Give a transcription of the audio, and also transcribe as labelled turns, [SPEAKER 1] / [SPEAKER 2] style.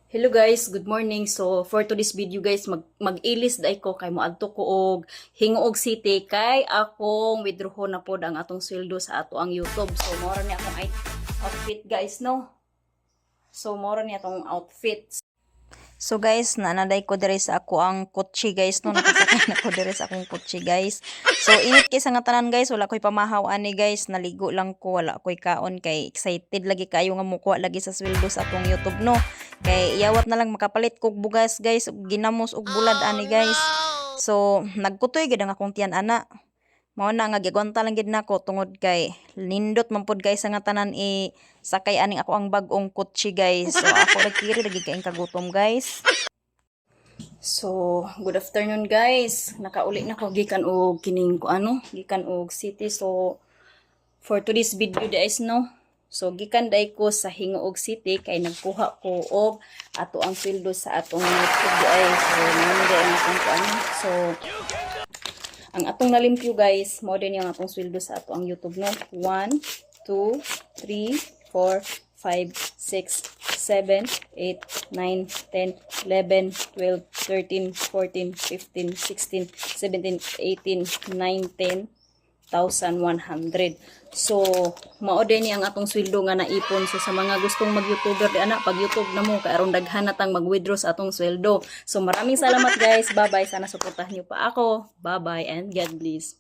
[SPEAKER 1] Hello guys, good morning. So for today's video guys, mag-ilis day ko kay moadto ko og Hingoog City kay akong withdraw na pod ang atong sweldo sa ato ang YouTube. So mora ni akong outfit guys, no? So mora ni atong outfit.
[SPEAKER 2] So guys, naanaday ko diri sa ako ang kotse guys, no, nakasakay na ko diri sa akong kotse guys. So init kay sa nga tanan guys, wala koy pamahaw ani guys, naligo lang ko, wala koy kaon kay excited lagi kayo nga mukuha lagi sa sweldo sa atong YouTube, no. Kay iyawat na lang makapalit kog bugas guys, ug ginamos og bulad ani guys. So nagkutoy gid ang akong tiyan ana. Mao na nga gigwanta lang gid nako tungod kay nindot man pod guys sa nga tanan sakay aning ako ang bag-ong kotse guys. So ako ra kiri lagi kaing kagutom guys.
[SPEAKER 1] So good afternoon guys. Nakauli na ko gikan og kining ko gikan og city. So for today's video guys, no. So gikan day ko sa Hingoog City kay nagkuha ko og ato ang sweldo sa atong YouTube guys. So namo day ang atong So ang atong nalimpyo guys, mo din yung atong sweldo sa ato ang YouTube, no. 1, 2, 3, 4, 5, 6, 7, 8, 9, 10, 11, 12, 13, 14, 15, 16, 17, 18, 19, 1,100. So, mao din ang atong sweldo nga naipon. So, sa mga gustong mag-YouTuber di ana, pag YouTube na mo, kaaron daghan natang mag-withdraw sa atong sweldo. So, maraming salamat guys. Bye-bye. Sana suportahan niyo pa ako. Bye-bye and God bless.